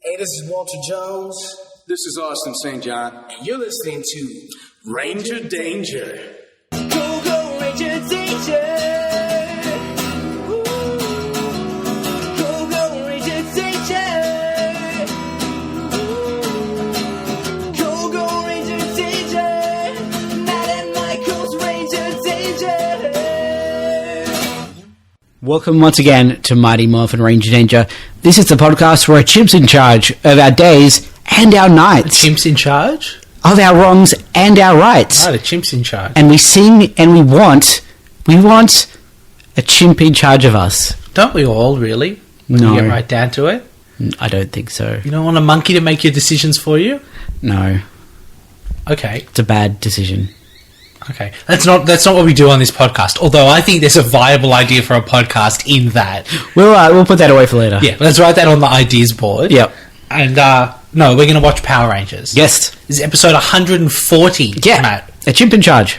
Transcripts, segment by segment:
Hey, this is Walter Jones. This is Austin St. John. And you're listening to Ranger Danger. Go, go, Ranger Danger. Woo. Go, go, Ranger Danger. Woo. Go, go, Ranger Danger. Matt and Michael's Ranger Danger. Welcome once again to Mighty Morphin Ranger Danger. This is the podcast where a chimp's in charge of our days and our nights. Chimp's in charge? Of our wrongs and our rights. Oh, the chimp's in charge. And we sing and we want a chimp in charge of us. Don't we all, really? When No. you get right down to it? I don't think so. You don't want a monkey to make your decisions for you? No. Okay. It's a bad decision. Okay. That's not what we do on this podcast. Although I think there's a viable idea for a podcast in that. We'll put that away for later. Yeah, let's write that on the ideas board. Yep. And, no, we're going to watch Power Rangers. Yes. This is episode 140, Yeah. Matt. A chimp in charge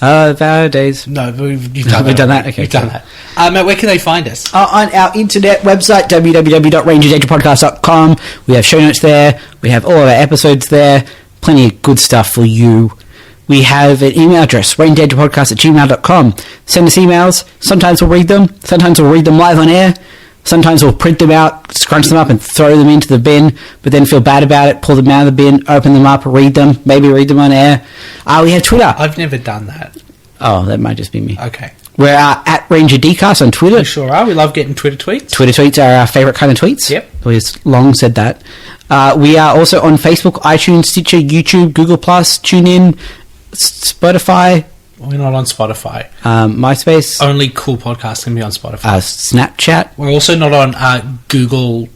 of our days. No, you've done that. We've done that? Okay, You've done cool. that. Matt, where can they find us? On our internet website, www.rangerdangerpodcast.com. We have show notes there. We have all of our episodes there. Plenty of good stuff for you. We have an email address, rangerdangerpodcast@gmail.com. Send us emails. Sometimes we'll read them. Sometimes we'll read them live on air. Sometimes we'll print them out, scrunch them up and throw them into the bin, but then feel bad about it, pull them out of the bin, open them up, read them, maybe read them on air. We have Twitter. I've never done that. Oh, that might just be me. Okay. We're at RangerDcast on Twitter. We sure are. We love getting Twitter tweets. Twitter tweets are our favourite kind of tweets. Yep. We've long said that. We are also on Facebook, iTunes, Stitcher, YouTube, Google+, TuneIn, Spotify. We're not on Spotify. MySpace. Only cool podcasts can be on Spotify. Snapchat. We're also not on Google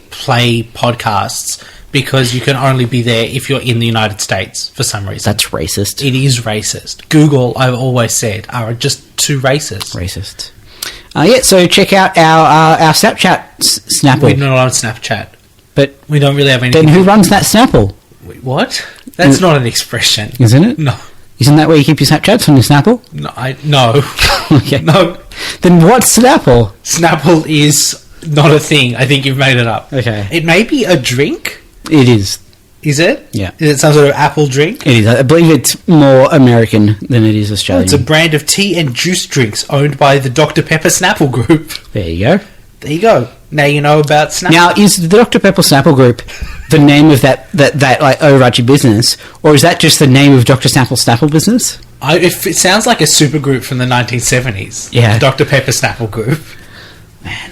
Play Podcasts because you can only be there if you're in the United States for some reason. That's racist. It is racist. Google, I've always said, are just too racist. Racist. So check out our Snapchat Snapple. We're not on Snapchat. But we don't really have anything. then who runs that Snapple? Wait, what? That's not an expression. Isn't it? No. Isn't that where you keep your Snapchats on your Snapple? No. Okay. No. Then what's Snapple? Snapple is not a thing. I think you've made it up. Okay. It may be a drink. It is. Is it? Yeah. Is it some sort of apple drink? It is. I believe it's more American than it is Australian. It's a brand of tea and juice drinks owned by the Dr. Pepper Snapple Group. There you go. There you go. Now you know about Snapple. Now, is the Dr. Pepper Snapple Group the name of that like overarching business, or is that just the name of Dr. Snapple business? If it sounds like a supergroup from the 1970s. Yeah. The Dr. Pepper Snapple Group. Man,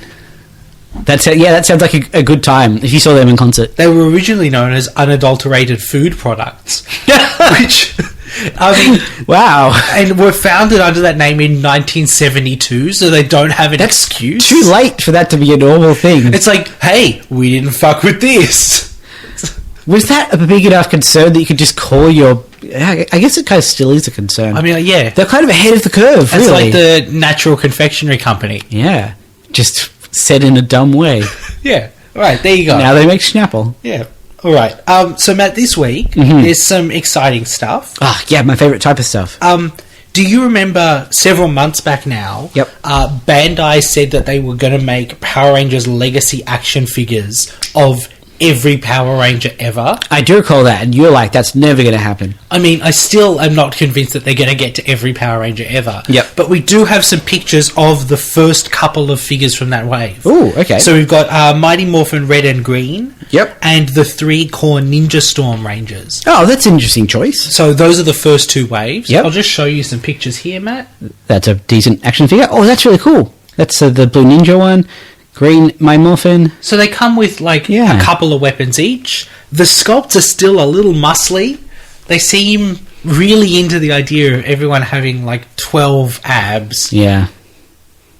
that sounds like a good time if you saw them in concert. They were originally known as unadulterated food products, which I mean, Wow, and were founded under that name in 1972, so they don't have an excuse. too late for that to be a normal thing. It's like, hey, we didn't fuck with this. Was that a big enough concern that you could just call your... I guess it kind of still is a concern. I mean, yeah. They're kind of ahead of the curve, It's really. like the Natural Confectionery Company. Yeah, just said in a dumb way. Yeah. All right, there you go. Now they make Snapple. Yeah. All right. So, Matt, this week, there's some exciting stuff. Ah, yeah, my favourite type of stuff. Do you remember several months back now, Yep. Bandai said that they were going to make Power Rangers Legacy action figures of every Power Ranger ever? I do recall that, and you're like, that's never going to happen. I mean, I still am not convinced that they're going to get to every Power Ranger ever. Yep. But we do have some pictures of the first couple of figures from that wave. Ooh, okay. So we've got Mighty Morphin Red and Green. Yep. And the 3 core Ninja Storm Rangers. Oh, that's an interesting choice. So those are the first 2 waves. Yep. I'll just show you some pictures here, Matt. That's a decent action figure. Oh, that's really cool. That's the Blue Ninja one. Green My Morphin. So they come with, like, Yeah. a couple of weapons each. The sculpts are still a little muscly. They seem really into the idea of everyone having, like, 12 abs. Yeah,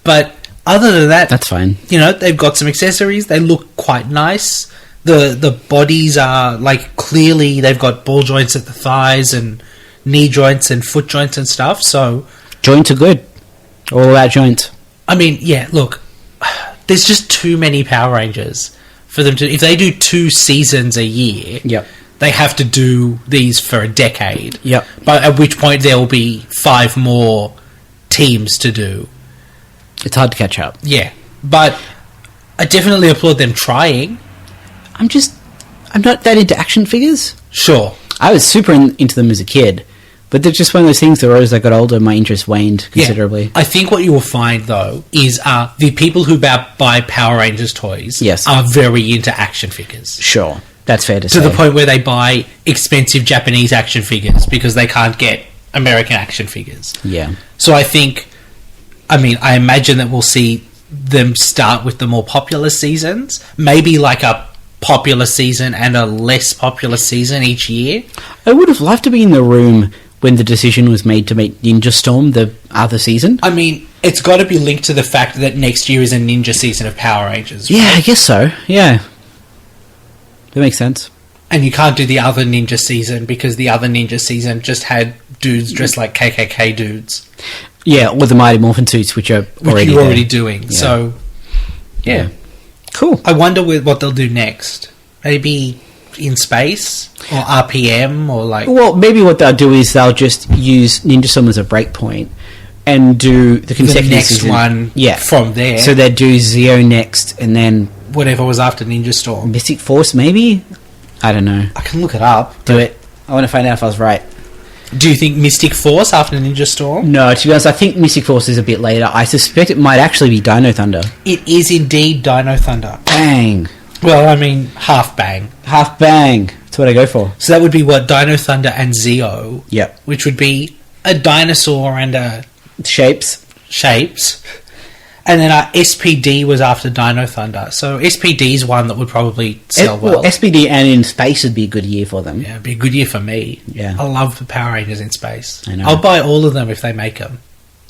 But other than that, that's fine. you know, they've got some accessories. They look quite nice. The bodies are, like, clearly they've got ball joints at the thighs and knee joints and foot joints and stuff. So, Joints are good. All about joints. I mean, yeah, look, there's just too many Power Rangers for them to... If they do 2 seasons a year, Yep. they have to do these for a decade. Yep. But at which point there will be 5 more teams to do. It's hard to catch up. Yeah. But I definitely applaud them trying. I'm not that into action figures. Sure. I was super into them as a kid, but they're just one of those things that as I got older, my interest waned considerably. Yeah. I think what you will find, though, is the people who buy Power Rangers toys are very into action figures. Sure. That's fair to say. To the point where they buy expensive Japanese action figures because they can't get American action figures. Yeah. So I imagine that we'll see them start with the more popular seasons. Maybe like a popular season and a less popular season each year. I would have loved to be in the room when the decision was made to make Ninja Storm the other season. I mean, it's got to be linked to the fact that next year is a ninja season of Power Rangers. Yeah, I guess so. Yeah. That makes sense. And you can't do the other ninja season because the other ninja season just had dudes dressed like KKK dudes. Yeah, or the Mighty Morphin suits, which you're already doing. Yeah. So, yeah. Cool. I wonder what they'll do next. Maybe in space? Or RPM? Or like... Well, maybe what they'll do is they'll just use Ninja Storm as a breakpoint and do the consecutive next season. one from there. So they'd do Zeo next and then... Whatever was after Ninja Storm. Mystic Force, maybe? I don't know. I can look it up. Do it. I want to find out if I was right. Do you think Mystic Force after Ninja Storm? No, to be honest, I think Mystic Force is a bit later. I suspect it might actually be Dino Thunder. It is indeed Dino Thunder. Bang. Well, I mean, half bang. Half bang. That's what I go for. So that would be what? Dino Thunder and Zeo. Yep. Which would be a dinosaur and a... Shapes. And then our SPD was after Dino Thunder. So SPD is one that would probably sell well. SPD and in space would be a good year for them. Yeah, it'd be a good year for me. Yeah. I love the Power Rangers in space. I know. I'll buy all of them if they make them.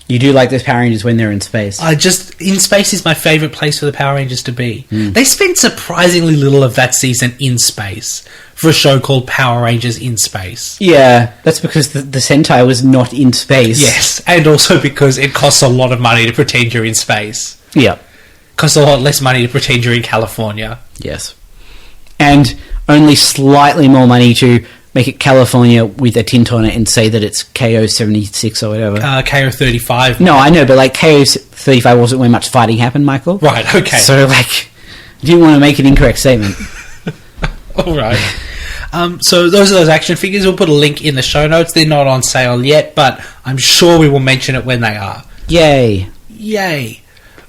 You do like those Power Rangers when they're in space. In space is my favourite place for the Power Rangers to be. They spent surprisingly little of that season in space for a show called Power Rangers in Space. Yeah, that's because the Sentai was not in space. Yes, and also because it costs a lot of money to pretend you're in space. Yeah. Costs a lot less money to pretend you're in California. Yes. And only slightly more money to make it California with a tint on it and say that it's KO 76 or whatever. KO 35. No, I know, but like KO 35 wasn't where much fighting happened, Michael. Right, okay. So, like, you didn't want to make an incorrect statement. All right. So those are those action figures. We'll put a link in the show notes. They're not on sale yet, but I'm sure we will mention it when they are. Yay.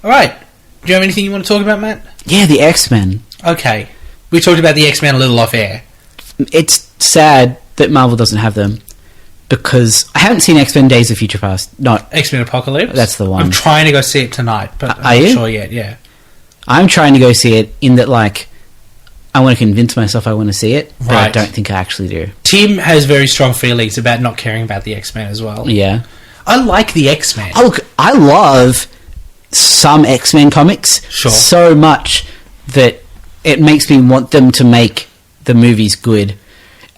All right. Do you have anything you want to talk about, Matt? Yeah, the X-Men. Okay. We talked about the X-Men a little off air. It's sad that Marvel doesn't have them because I haven't seen X-Men Days of Future Past. Not X-Men Apocalypse? That's the one. I'm trying to go see it tonight, but I'm not sure yet, yeah. I'm trying to go see it in that, like, I want to convince myself I want to see it, but I don't think I actually do. Tim has very strong feelings about not caring about the X-Men as well. Yeah. I like the X-Men. Oh, look, I love some X-Men comics so much that it makes me want them to make the movies good.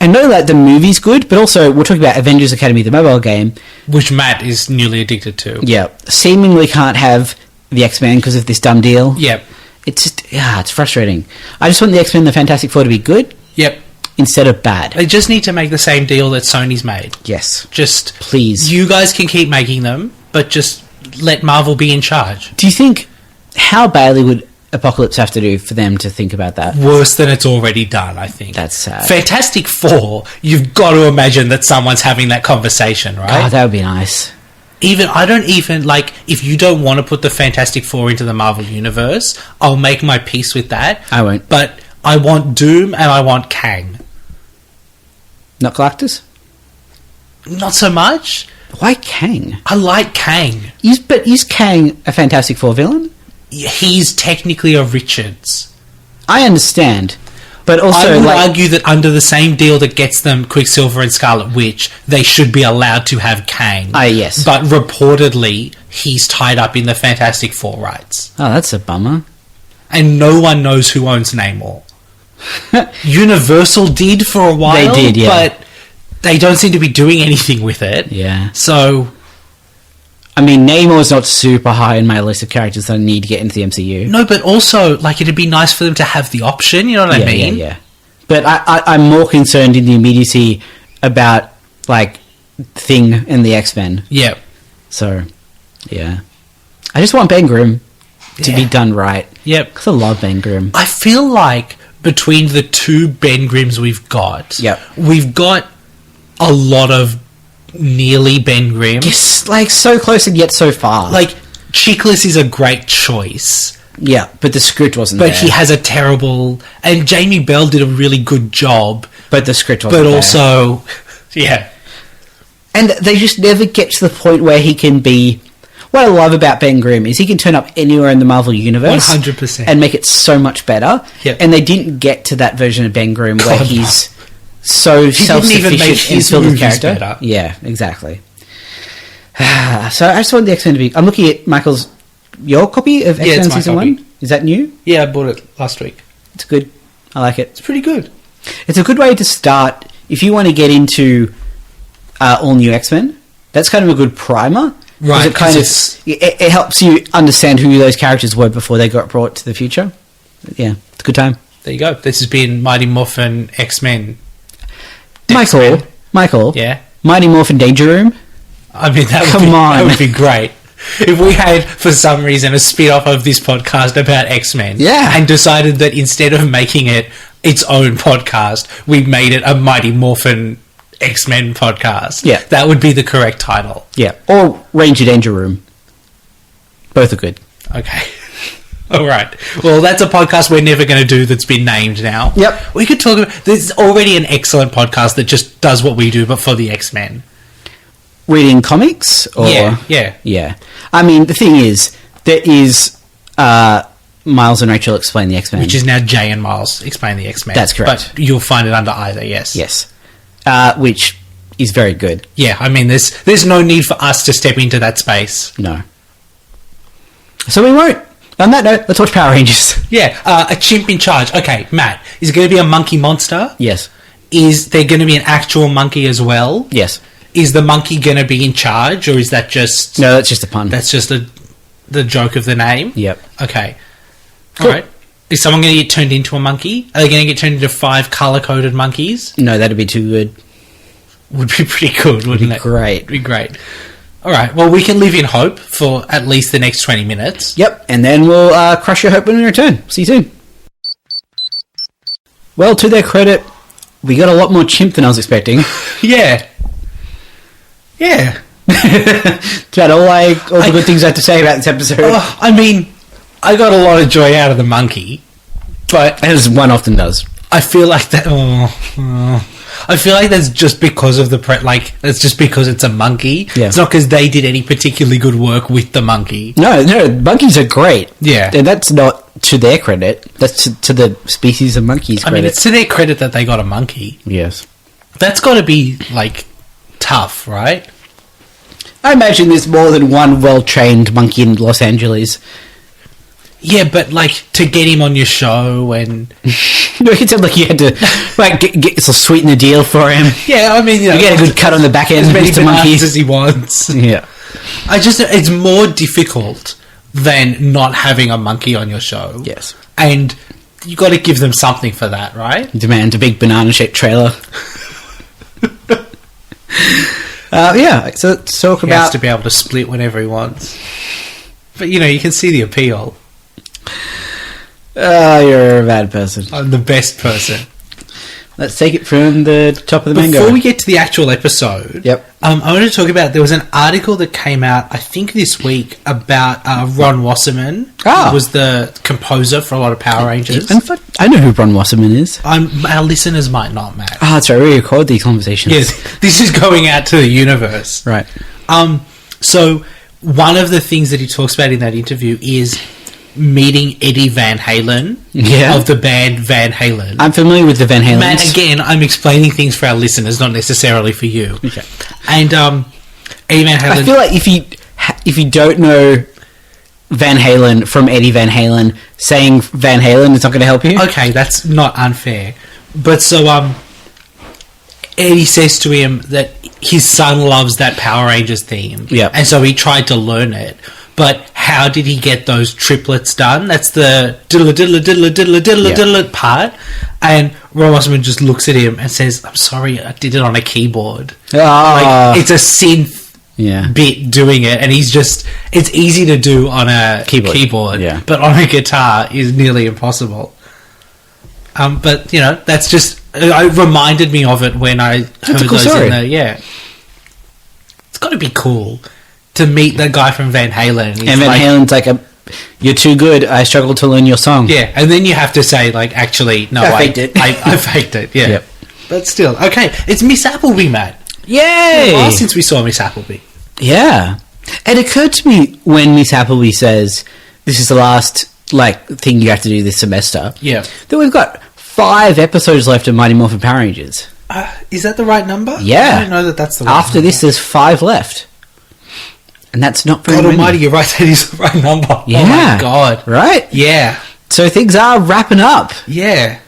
And not that the movie's good, but also we're talking about Avengers Academy, the mobile game. Which Matt is newly addicted to. Yeah. Seemingly can't have the X-Men because of this dumb deal. Yep. It's just, it's frustrating. I just want the X-Men and the Fantastic Four to be good. Yep. Instead of bad. They just need to make the same deal that Sony's made. Yes. Just... Please. You guys can keep making them, but just let Marvel be in charge. Do you think... How badly would Apocalypse have to do for them to think about that? Worse than it's already done, I think. That's sad. Fantastic Four, you've got to imagine that someone's having that conversation, right? Oh, that would be nice. If you don't want to put the Fantastic Four into the Marvel Universe, I'll make my peace with that. I won't. But I want Doom and I want Kang. Not Galactus? Not so much. Why Kang? I like Kang. Is Kang a Fantastic Four villain? He's technically a Richards. I understand. But also, I would argue that under the same deal that gets them Quicksilver and Scarlet Witch, they should be allowed to have Kang. Yes. But reportedly, he's tied up in the Fantastic Four rights. Oh, that's a bummer. And no one knows who owns Namor. Universal did for a while. They did, yeah. But they don't seem to be doing anything with it. Yeah. So... I mean, Namor's not super high in my list of characters that I need to get into the MCU. No, but also, it'd be nice for them to have the option, you know what I mean? Yeah. But I'm more concerned in the immediacy about, Thing and the X-Men. Yeah. So, yeah. I just want Ben Grimm to be done right. Yep. Because I love Ben Grimm. I feel like between the two Ben Grimms we've got, Yep. we've got a lot of nearly Ben Grimm. It's like so close and yet so far. Like, Chickless is a great choice, yeah, but the script wasn't but there. he has a terrible... And Jamie Bell did a really good job, But the script wasn't but there. also... Yeah. And they just never get to the point where he can be... What I love about Ben Grimm is he can turn up anywhere in the Marvel Universe 100%. and make it so much better. Yep. And they didn't get to that version of Ben Grimm where God, he's so He didn't even make self-sufficient and his filled with movies character. better. Yeah, exactly. So I just want the X-Men to be... I'm looking at Michael's... Your copy of Yeah, X-Men it's my Season copy. 1? Is that new? Yeah, I bought it last week. It's good. I like it. It's pretty good. It's a good way to start if you want to get into all new X-Men. That's kind of a good primer. 'Cause Right, It kind 'cause of it helps you understand who those characters were before they got brought to the future. Yeah, it's a good time. There you go. This has been Mighty Morphin X-Men. Michael. Yeah. Mighty Morphin Danger Room. I mean, that Come on. That would be great. If we had, for some reason, a spin-off of this podcast about X-Men, Yeah. and decided that instead of making it its own podcast, we made it a Mighty Morphin X-Men podcast, Yeah. that would be the correct title. Yeah, or Ranger Danger Room. Both are good. Okay. All right. Well, that's a podcast we're never going to do that's been named now. Yep. We could talk about... There's already an excellent podcast that just does what we do, but for the X-Men. Reading comics, or Yeah. yeah. I mean, the thing is, there is Miles and Rachel Explain the X-Men, Which is now Jay and Miles Explain the X-Men. That's correct. But you'll find it under either, yes. yes, which is very good. Yeah, I mean, there's no need for us to step into that space. No. So we won't. On that note, let's watch Power Rangers. Yeah, a chimp in charge. Okay, Matt, is it going to be a monkey monster? Yes. Is there going to be an actual monkey as well? Yes. Is the monkey going to be in charge, or is that just... No, that's just a pun. That's just the joke of the name? Yep. Okay. Cool. All right. Is someone going to get turned into a monkey? Are they going to get turned into 5 colour-coded monkeys? No, that'd be too good. Would be pretty good, wouldn't be it? great. It'd be great. All right. Well, we can live in hope for at least the next 20 minutes. Yep, and then we'll crush your hope when we return. See you soon. Well, to their credit, we got a lot more chimp than I was expecting. Yeah. Yeah. Is that all the good things I have to say about this episode? Oh, I mean, I got a lot of joy out of the monkey, but As one often does. I feel like that... I feel like that's just because of the... that's just because it's a monkey. Yeah. It's not because they did any particularly good work with the monkey. No, monkeys are great. Yeah. And that's not to their credit. That's to the species of monkeys' I credit. mean, it's to their credit that they got a monkey. Yes. That's got to be, tough, right? I imagine there's more than one well-trained monkey in Los Angeles. Yeah, but, to get him on your show and... It sounded like you had to get sweeten the deal for him. Yeah, I mean, You get a good cut on the back end, as many Mr. bananas Monkey. as he wants. Yeah. It's more difficult than not having a monkey on your show. Yes. And you got to give them something for that, right? Demand a big banana-shaped trailer. Yeah, so let's talk He about... has to be able to split whenever he wants. But, you can see the appeal. you're a bad person. I'm the best person. Let's take it from the top of the mango. Before we get to the actual episode, Yep. I wanted to talk about, there was an article that came out, I think this week, about Ron Wasserman, Ah. who was the composer for a lot of Power Rangers. In fact, I know who Ron Wasserman is. Our listeners might not, Matt. Ah, that's right. We record these conversations. Yes, this is going out to the universe. Right. So one of the things that he talks about in that interview is meeting Eddie Van Halen of the band Van Halen. I'm familiar with the Van Halens. Matt, again, I'm explaining things for our listeners, not necessarily for you. Okay. And Eddie Van Halen... I feel like if you don't know Van Halen from Eddie Van Halen, saying Van Halen is not going to help you. Okay, that's not unfair. But so Eddie says to him that his son loves that Power Rangers theme. Yep. And so he tried to learn it. But how did he get those triplets done? That's the diddle diddle diddle diddle diddle diddle part. And Ron Wasserman just looks at him and says, "I'm sorry, I did it on a keyboard." It's a synth bit doing it, and it's easy to do on a keyboard yeah. but on a guitar is nearly impossible. But, you know, that's just... It reminded me of it when I heard a cool those story. in there. Yeah. It's got to be cool to meet the guy from Van Halen. He's And Van Halen's like, you're too good. I struggled to learn your song. Yeah, and then you have to say, like, actually, no, I faked it. I faked it, yeah. Yep. But still, okay, it's Miss Appleby, Matt. Yay! A while since we saw Miss Appleby. Yeah. It occurred to me when Miss Appleby says, this is the last, like, thing you have to do this semester, Yeah. that we've got 5 episodes left of Mighty Morphin Power Rangers. Is that the right number? Yeah. I don't know that that's the right After number. this, there's 5 left. And that's not very God many. almighty, you're right, that is the right number. Yeah. Oh my God. Right? Yeah. So things are wrapping up. Yeah.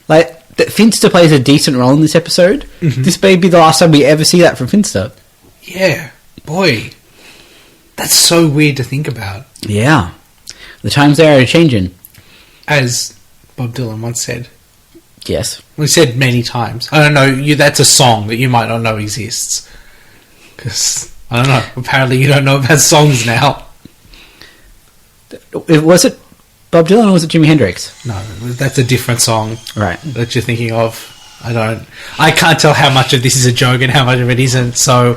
Like, Finster plays a decent role in this episode. Mm-hmm. This may be the last time we ever see that from Finster. Yeah. Boy. That's so weird to think about. Yeah. The times they are changing. As Bob Dylan once said. Yes. We said many times. I don't know, that's a song that you might not know exists. Because, I don't know, apparently you don't know about songs now. Was it Bob Dylan or was it Jimi Hendrix? No, that's a different song Right. that you're thinking of. I can't tell how much of this is a joke and how much of it isn't, so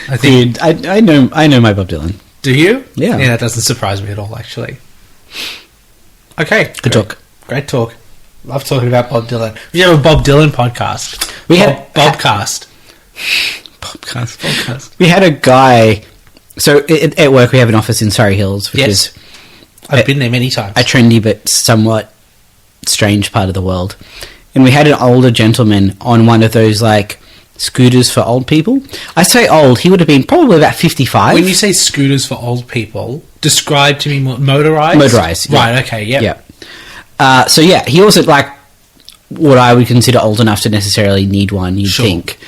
I think... Dude, I know my Bob Dylan. Do you? Yeah. Yeah, that doesn't surprise me at all, actually. Okay. Good talk. Great talk. Love talking about Bob Dylan. We have a Bob Dylan podcast. We had- Bobcast. Podcast. We had a guy... So, at work, we have an office in Surrey Hills, which Yes. is I've been there many times. a trendy but somewhat strange part of the world. And we had an older gentleman on one of those, like, scooters for old people. I say old, he would have been probably about 55. When you say scooters for old people, describe to me motorized? Motorised, yeah. Right, okay, yep. Yeah. So, yeah, he wasn't, like, what I would consider old enough to necessarily need one, you'd Sure. think.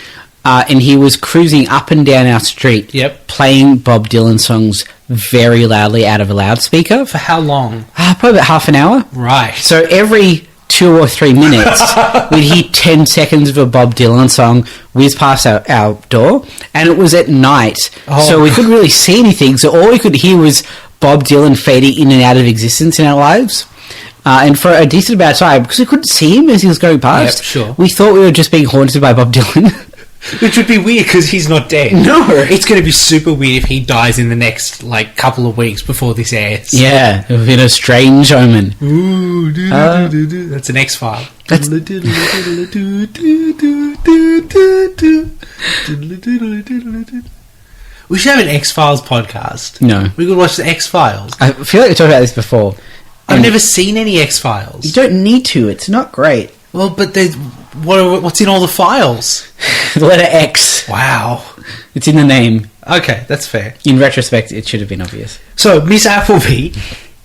And he was cruising up and down our street, Yep. playing Bob Dylan songs very loudly out of a loudspeaker. For how long? Probably about half an hour. Right. So every 2 or 3 minutes, we'd hear 10 seconds of a Bob Dylan song whiz past our door, and it was at night, so we couldn't really see anything, so all we could hear was Bob Dylan fading in and out of existence in our lives. And for a decent amount of time, because we couldn't see him as he was going past, Yep, sure. we thought we were just being haunted by Bob Dylan. Which would be weird because he's not dead. No. It's going to be super weird if he dies in the next, like, couple of weeks before this airs. Yeah, it would have been a strange omen. Ooh, that's an X-File. That's- We should have an X-Files podcast. No. We could watch the X-Files. I feel like we talked about this before. I've And never seen any X-Files. You don't need to, it's not great. Well, but there's... What's in all the files? The letter X. Wow. It's in the name. Okay, that's fair. In retrospect, it should have been obvious. So, Miss Appleby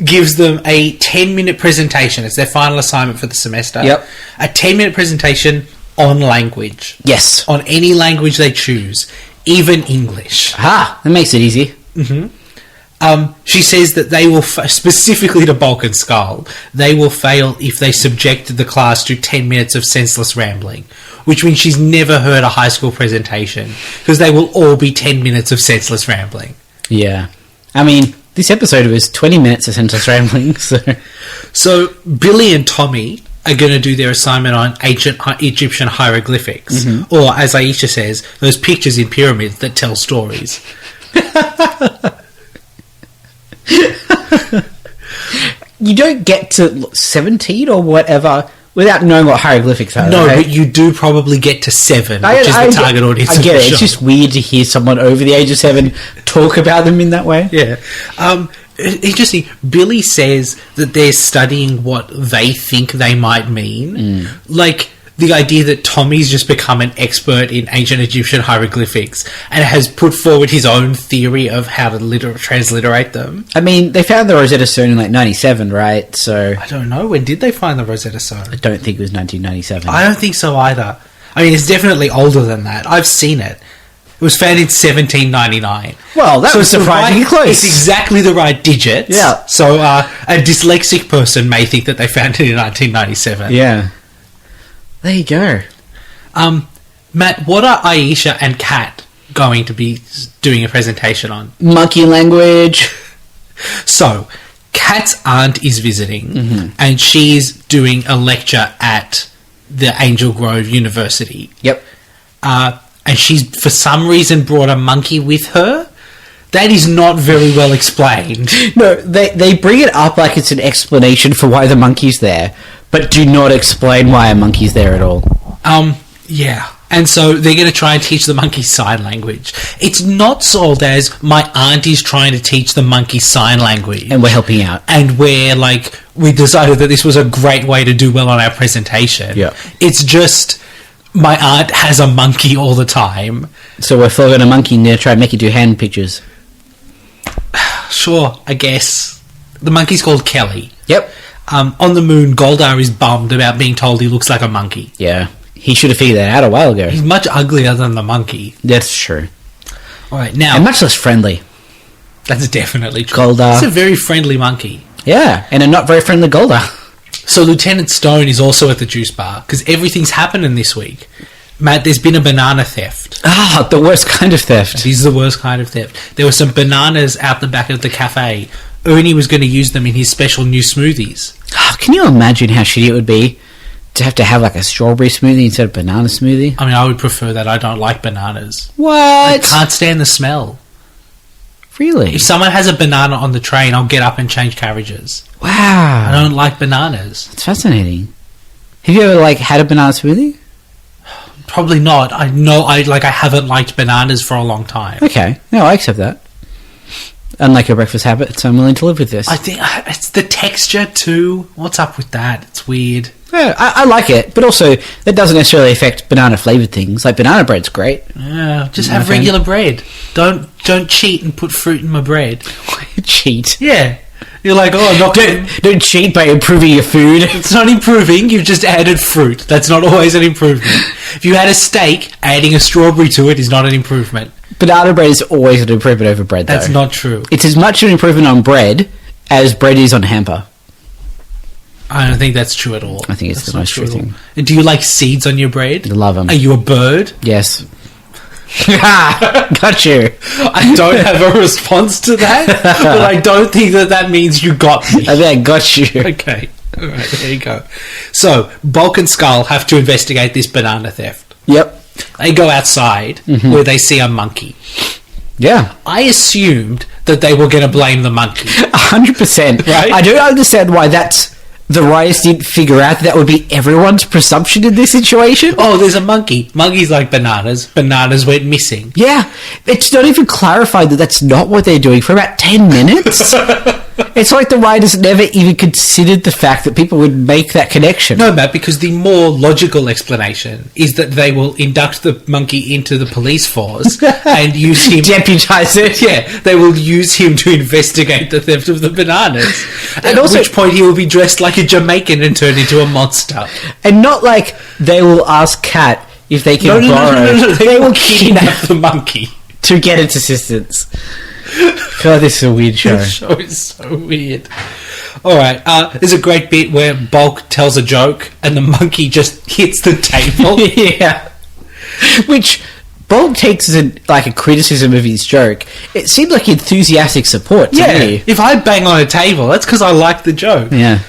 gives them a 10-minute presentation. It's their final assignment for the semester. Yep. A 10-minute presentation on language. Yes. On any language they choose, even English. Ah, that makes it easy. She says that they will, specifically to Bulk and Skull, they will fail if they subject the class to 10 minutes of senseless rambling, which means she's never heard a high school presentation, because they will all be 10 minutes of senseless rambling. Yeah. I mean, this episode was 20 minutes of senseless rambling, so... So, Billy and Tommy are going to do their assignment on ancient Egyptian hieroglyphics, or, as Aisha says, those pictures in pyramids that tell stories. You don't get to 17 or whatever without knowing what hieroglyphics are. No, right? but you do probably get to 7, which is the target audience. I of get the it. show. It's just weird to hear someone over the age of 7 talk about them in that way. Yeah. Interesting. Billy says that they're studying what they think they might mean. Like, the idea that Tommy's just become an expert in ancient Egyptian hieroglyphics and has put forward his own theory of how to transliterate them. I mean, they found the Rosetta Stone in like 97, right? So I don't know. When did they find the Rosetta Stone? I don't think it was 1997. I don't think so either. I mean, it's definitely older than that. I've seen it. It was found in 1799. Well, that was it's the surprisingly close. It's exactly the right digits. Yeah. So a dyslexic person may think that they found it in 1997. Yeah. There you go. Matt, what are Aisha and Kat going to be doing a presentation on? Monkey language. So, Kat's aunt is visiting, and she's doing a lecture at the Angel Grove University. Yep. And she's, for some reason, brought a monkey with her. That is not very well explained. No, they bring it up like it's an explanation for why the monkey's there, but do not explain why a monkey's there at all. Yeah. And so they're going to try and teach the monkey sign language. It's not sold as my auntie's trying to teach the monkey sign language. And we're helping out. And we decided that this was a great way to do well on our presentation. Yeah. It's just my aunt has a monkey all the time. So we're flogging a monkey and they're trying to make you do hand pictures. Sure, I guess. The monkey's called Kelly. Yep. On the moon, Goldar is bummed about being told he looks like a monkey. Yeah. He should have figured that out a while ago. He's much uglier than the monkey. That's true. Alright, now... And much less friendly. That's definitely true. Goldar. It's a very friendly monkey. Yeah, and a not very friendly Goldar. So Lieutenant Stone is also at the juice bar, because everything's happening this week. Matt, there's been a banana theft. Ah, the worst kind of theft. This is the worst kind of theft. There were some bananas out the back of the cafe. Ernie was going to use them in his special new smoothies. Oh, can you imagine how shitty it would be to have like a strawberry smoothie instead of banana smoothie? I mean, I would prefer that. I don't like bananas. What? I can't stand the smell. Really? If someone has a banana on the train, I'll get up and change carriages. I Wow. don't like bananas. That's fascinating. Have you ever had a banana smoothie? Probably not. I know I haven't liked bananas for a long time. Okay. No, I accept that. Unlike your breakfast habit, so I'm willing to live with this. I think it's the texture too. What's up with that? It's weird. Yeah, I like it, but also that doesn't necessarily affect banana flavoured things. Like banana bread's great. Yeah, just have Okay. regular bread. Don't cheat and put fruit in my bread. Cheat. Yeah. You're like, oh, I'm not going Don't cheat by improving your food. It's not improving, you've just added fruit. That's not always an improvement. If you had a steak, adding a strawberry to it is not an improvement. Banana bread is always an improvement over bread, though. That's not true. It's as much an improvement on bread as bread is on hamper. I don't think that's true at all. I think it's That's the not most true at all. thing. Do you like seeds on your bread? I love 'em. Are you a bird? Yes. Got you. I don't have a response to that, but I don't think that means you got me. I think I got you. Okay. All right, there you go. So, Bulk and Skull have to investigate this banana theft. Yep. They go outside where they see a monkey. Yeah. I assumed that they were going to blame the monkey. 100%. Right? I don't understand why the writers didn't figure out that would be everyone's presumption in this situation. Oh, there's a monkey. Monkeys like bananas. Bananas went missing. Yeah. It's not even clarified that that's not what they're doing for about 10 minutes. It's like the writers never even considered the fact that people would make that connection. No, Matt, because the more logical explanation is that they will induct the monkey into the police force and use him... Deputise it. Yeah, they will use him to investigate the theft of the bananas. At also- which point he will be dressed like a Jamaican and turned into a monster. And not like they will ask Kat if they can borrow. No. They will kidnap the monkey. to get its assistance. God, this is a weird show. The show is so weird. Alright, there's a great bit where Bulk tells a joke and the monkey just hits the table. Yeah. Which Bulk takes as a criticism of his joke. It seemed like enthusiastic support to me. If I bang on a table, that's because I like the joke. Yeah.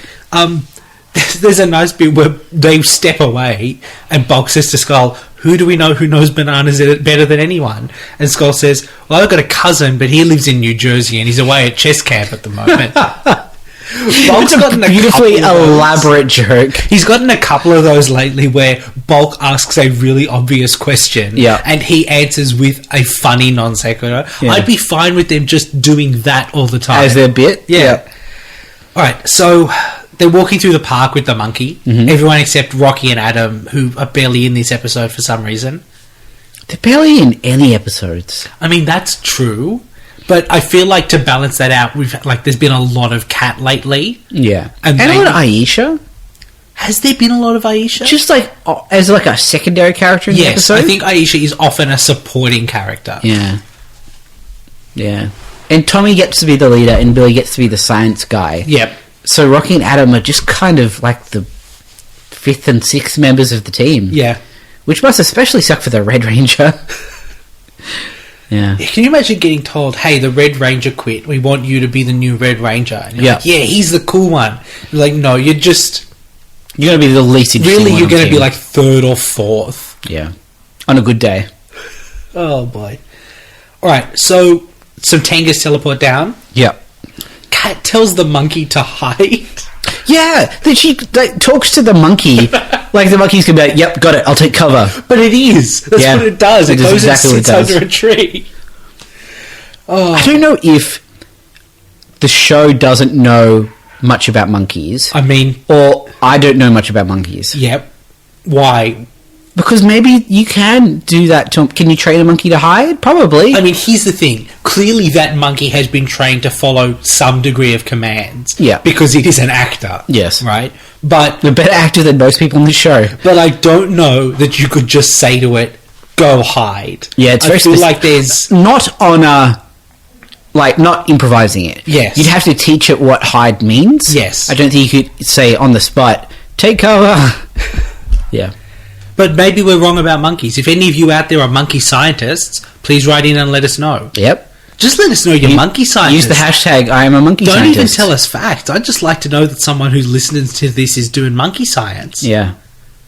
There's a nice bit where they step away and Bulk says to Skull, who do we know who knows bananas better than anyone? And Skull says, well, I've got a cousin, but he lives in New Jersey and he's away at chess camp at the moment. Bulk's It's gotten a a beautifully couple of those. elaborate joke. He's gotten a couple of those lately where Bulk asks a really obvious question Yeah. and he answers with a funny non sequitur. Yeah. I'd be fine with them just doing that all the time. As their bit? Yeah. Alright, so they're walking through the park with the monkey. Mm-hmm. Everyone except Rocky and Adam, who are barely in this episode for some reason. They're barely in any episodes. I mean, that's true. But I feel like to balance that out, there's been a lot of Cat lately. Yeah. And And a maybe- lot of Aisha. Has there been a lot of Aisha? Just as a secondary character in the Yes, episode? I think Aisha is often a supporting character. Yeah. Yeah. And Tommy gets to be the leader and Billy gets to be the science guy. Yep. So Rocky and Adam are just kind of like the 5th and 6th members of the team. Yeah. Which must especially suck for the Red Ranger. Yeah. Can you imagine getting told, hey, the Red Ranger quit, we want you to be the new Red Ranger? And you're Yeah. like, yeah, he's the cool one. You're like, no, you're just You're going to be the least interesting Really, one you're on going to team. be like third or fourth. Yeah. On a good day. Oh, boy. All right, so some Tangas teleport down. Yep. Cat tells the monkey to hide. Yeah, that she talks to the monkey like the monkey's going to be like, yep, got it, I'll take cover. But it is. That's Yeah, what it does. It it is goes exactly what and it sits does. under a tree. Oh, I don't know if the show doesn't know much about monkeys, I mean, or I don't know much about monkeys. yep. Why? Because maybe you can do that to... Can you train a monkey to hide? Probably. I mean, here's the thing. Clearly that monkey has been trained to follow some degree of commands. Yeah. Because it is an actor. Yes. Right? But a better actor than most people in the show. I don't know that you could just say to it, go hide. Yeah, it's very I feel specific. like there's... Not on a... Like, not improvising it. Yes. You'd have to teach it what hide means. Yes. I don't think you could say on the spot, take cover. Yeah. But maybe we're wrong about monkeys. If any of you out there are monkey scientists, please write in and let us know. Yep. Just let us know you're monkey scientists. Use the hashtag I am a monkey Don't scientist. even tell us facts. I'd just like to know that someone who listens to this is doing monkey science. Yeah.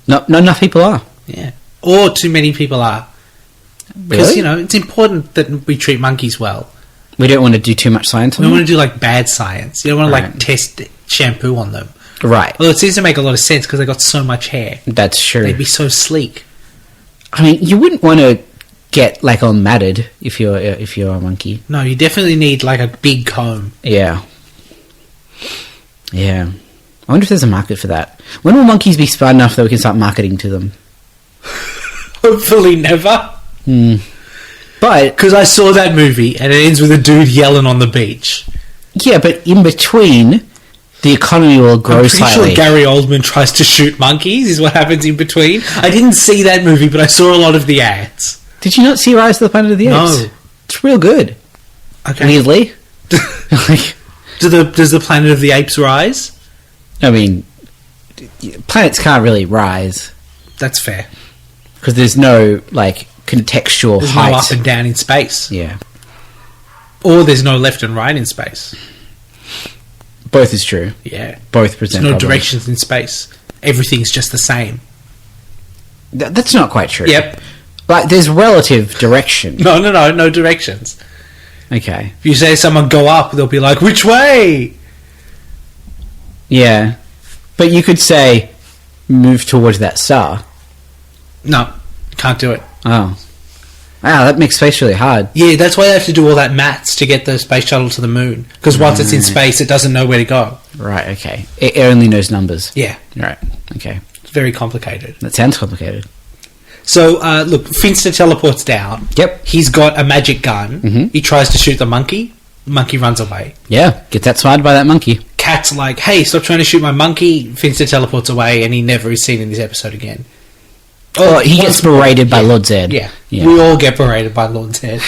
Not enough people are. Yeah. Or too many people are. Because, Really? you know, it's important that we treat monkeys well. We don't want to do too much science We on don't them. want to do, like, bad science. You don't want to, Right. like, test shampoo on them. Right. Although it seems to make a lot of sense because they got so much hair. That's true. They'd be so sleek. I mean, you wouldn't want to get, like, all matted if you're a monkey. No, you definitely need, like, a big comb. Yeah. Yeah. I wonder if there's a market for that. When will monkeys be smart enough that we can start marketing to them? Hopefully never. But, Because I saw that movie and it ends with a dude yelling on the beach. yeah, but in between, the economy will grow I'm pretty slightly. sure Gary Oldman tries to shoot monkeys is what happens in between. I didn't see that movie, but I saw a lot of the ads. Did you not see Rise of the Planet of the Apes? No. It's real good. Okay. Weirdly. Like, Does the Planet of the Apes rise? I mean, planets can't really rise That's fair. because there's no, like, contextual There's height. no up and down in space. Yeah. Or there's no left and right in space. Both is true. Yeah. Both There's present no problems. directions in space. Everything's just the same. That's not quite true. Yep. But there's relative direction. No directions. Okay. If you say someone go up, they'll be like, which way? Yeah. But you could say, move towards that star. No, can't do it. Oh. Wow, that makes space really hard. Yeah, that's why they have to do all that maths to get the space shuttle to the moon. Because once it's in space, it doesn't know where to go. Right, okay. It only knows numbers. Yeah, Right, okay. it's very complicated. That sounds complicated. So, look, Finster teleports down. Yep. He's got a magic gun. Mhm. He tries to shoot the monkey. Monkey runs away. Yeah, gets outsmarted by that monkey. Cat's like, hey, stop trying to shoot my monkey. Finster teleports away, and he never is seen in this episode again. Oh, he gets once more. berated by Yeah. Lord Zed. Yeah. Yeah. We all get berated by Lord Zed.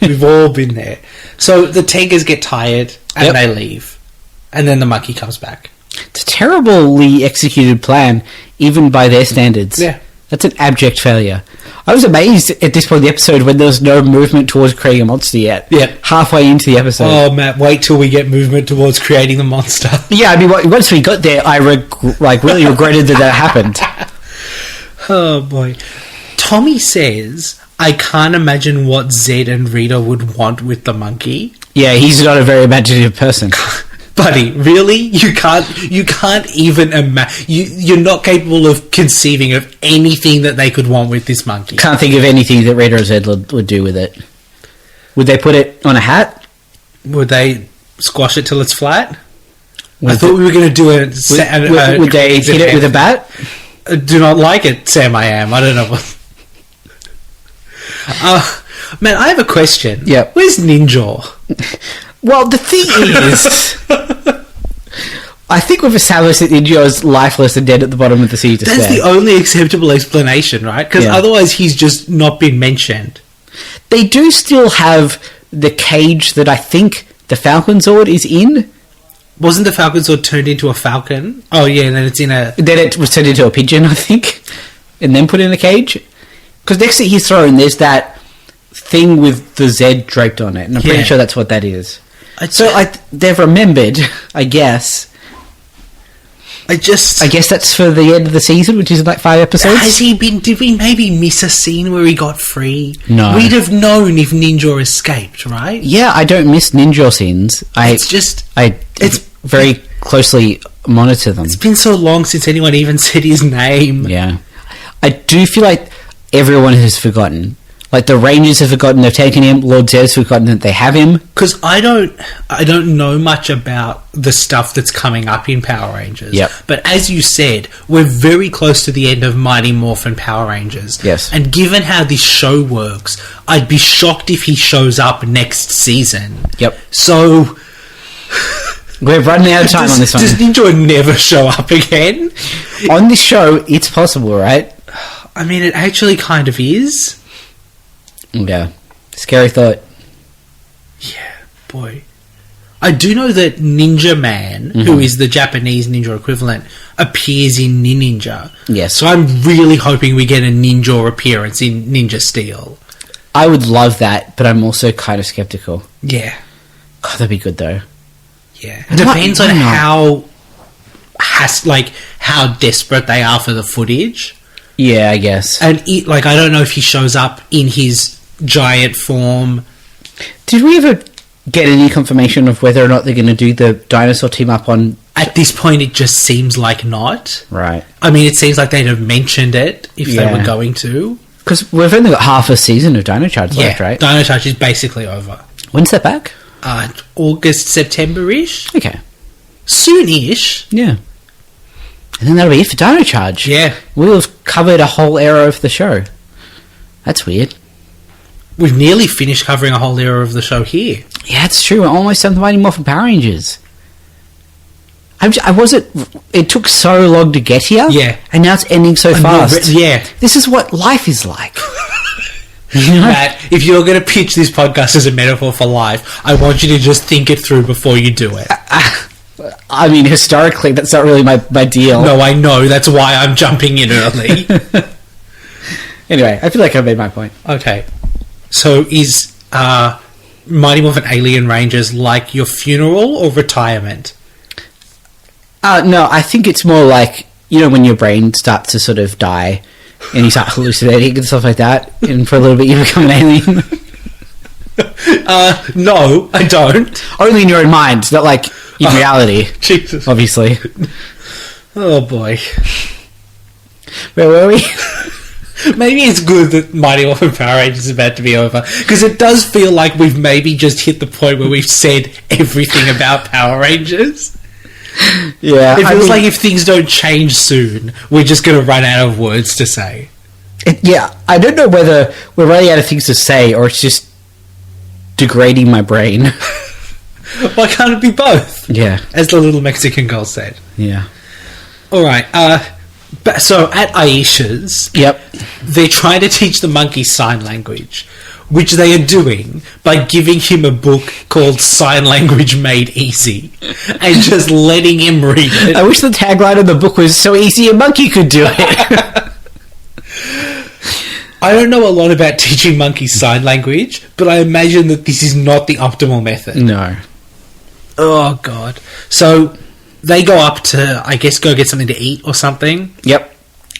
We've all been there. So the Tigers get tired and Yep. they leave. And then the monkey comes back. It's a terribly executed plan, even by their standards. Yeah. That's an abject failure. I was amazed at this point in the episode when there was no movement towards creating a monster yet. Yep. Halfway into the episode. Oh, Matt, wait till we get movement towards creating the monster. Yeah, I mean, once we got there, I really regretted that happened. Oh, boy. Tommy says, I can't imagine what Zed and Rita would want with the monkey. Yeah, he's not a very imaginative person. Buddy, really? You can't even imagine. You're not capable of conceiving of anything that they could want with this monkey. Can't think of anything that Rita or Zed would do with it. Would they put it on a hat? Would they squash it till it's flat? Would I thought we were going to do Would they hit it with a bat? Do not like it, Sam. I am. I don't know. Man, I have a question. Yep. Where's Ninja? Well, the thing is, I think we've established that Ninja is lifeless and dead at the bottom of the sea to That's stay. the only acceptable explanation, right? Because Yeah. otherwise he's just not been mentioned. They do still have the cage that I think the Falcon Zord is in. Wasn't the Falcon Sword turned into a falcon? Oh, yeah, and then it's in a... Then it was turned into a pigeon, I think, and then put in a cage. Because next to his throne, there's that thing with the Z draped on it, and I'm pretty Yeah. sure that's what that is. It's- So they've remembered, I guess. I guess that's for the end of the season, which is like 5 episodes. Has he been... Did we maybe miss a scene where he got free? No. We'd have known if Ninja escaped, right? Yeah, I don't miss ninja scenes. It's very closely monitor them. It's been so long since anyone even said his name. Yeah. I do feel like everyone has forgotten. Like, the Rangers have forgotten they've taken him. Lord Zed's forgotten that they have him. Because I don't know much about the stuff that's coming up in Power Rangers. Yep. But as you said, we're very close to the end of Mighty Morphin Power Rangers. Yes. And given how this show works, I'd be shocked if he shows up next season. Yep. So... We're running out of time on this one. Does Ninja never show up again? On this show, it's possible, right? I mean, it actually kind of is. Yeah. Scary thought. Yeah, boy. I do know that Ninja Man, who is the Japanese ninja equivalent, appears in Ninja. Yes. So I'm really hoping we get a ninja appearance in Ninja Steel. I would love that, but I'm also kind of skeptical. Yeah. God, that'd be good, though. Yeah. It depends on how desperate they are for the footage. Yeah, I guess. And, I don't know if he shows up in his giant form. Did we ever get any confirmation of whether or not they're going to do the dinosaur team up on... At this point, it just seems like not. Right. I mean, it seems like they'd have mentioned it if they were going to. Because we've only got half a season of Dino Charge left, right? Dino Charge is basically over. When's that back? August, September-ish. Okay. Soon-ish. Yeah. And then that'll be it for Dino Charge. Yeah. We'll have covered a whole era of the show. That's weird. We've nearly finished covering a whole era of the show here. Yeah, it's true. We're almost done with Mighty Morphin Power Rangers. It took so long to get here. Yeah. And now it's ending so fast. Yeah. This is what life is like. You know? Matt, if you're going to pitch this podcast as a metaphor for life, I want you to just think it through before you do it. I mean, historically, that's not really my deal. No, I know. That's why I'm jumping in early. Anyway, I feel like I made my point. Okay. So is Mighty Morphin Alien Rangers like your funeral or retirement? No, I think it's more like, you know, when your brain starts to sort of die and you start hallucinating and stuff like that, and for a little bit you become an alien. No, I don't. Only in your own mind, not like in reality. Jesus. Obviously. Oh boy. Where were we? Maybe it's good that Mighty Morphin Power Rangers is about to be over, because it does feel like we've maybe just hit the point where we've said everything about Power Rangers. Yeah. It feels like if things don't change soon, we're just going to run out of words to say. Yeah, I don't know whether we're running out of things to say or it's just degrading my brain. Why can't it be both? Yeah. As the little Mexican girl said. Yeah. Alright, so at Aisha's, Yep. they're trying to teach the monkey sign language, which they are doing by giving him a book called Sign Language Made Easy and just letting him read it. I wish the tagline of the book was so easy a monkey could do it. I don't know a lot about teaching monkeys sign language, but I imagine that this is not the optimal method. No. Oh, God. So they go up to, I guess, go get something to eat or something. Yep.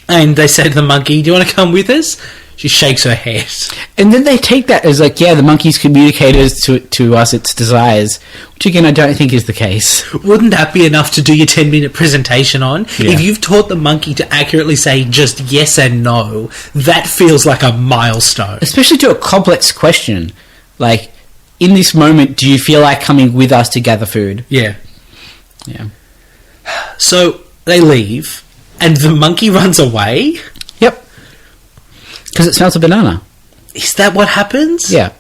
And they say to the monkey, do you want to come with us? She shakes her head. And then they take that as like, yeah, the monkey's communicated to us its desires, which again I don't think is the case. Wouldn't that be enough to do your 10-minute presentation on? Yeah. If you've taught the monkey to accurately say just yes and no, that feels like a milestone. Especially to a complex question. Like, in this moment, do you feel like coming with us to gather food? Yeah. Yeah. So they leave, and the monkey runs away. Yep. Because it smells a banana. Is that what happens? Yeah.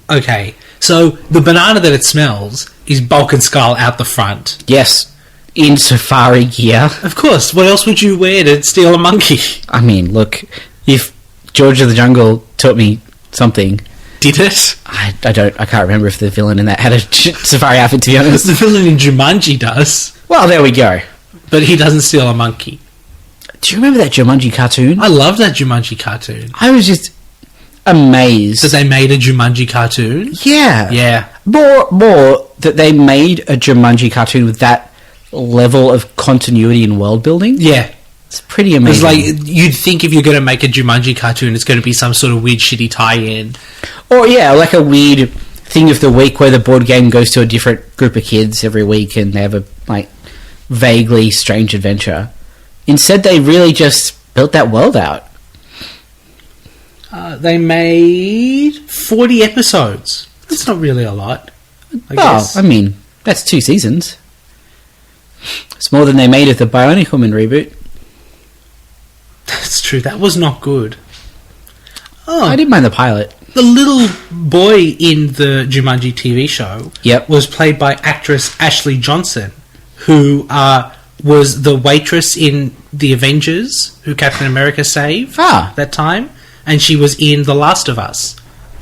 Okay. So the banana that it smells is Bulk and Skull out the front. Yes. In safari gear. Of course. What else would you wear to steal a monkey? I mean, look, if George of the Jungle taught me something... Did it? I can't remember if the villain in that had a safari outfit, to be honest. The villain in Jumanji does. Well, there we go. But he doesn't steal a monkey. Do you remember that Jumanji cartoon? I love that Jumanji cartoon. I was just amazed. That they made a Jumanji cartoon? Yeah. Yeah. More that they made a Jumanji cartoon with that level of continuity and world building. Yeah. It's pretty amazing. It's like, you'd think if you're going to make a Jumanji cartoon, it's going to be some sort of weird, shitty tie-in. Or, yeah, like a weird thing of the week where the board game goes to a different group of kids every week and they have a, like, vaguely strange adventure. Instead, they really just built that world out. They made 40 episodes. That's not really a lot, I guess. I mean, that's 2 seasons. It's more than they made of the Bionic Woman reboot. That's true. That was not good. Oh, I didn't mind the pilot. the little boy in the Jumanji TV show was played by actress Ashley Johnson, who was the waitress in The Avengers, who Captain America saved that time, and she was in The Last of Us.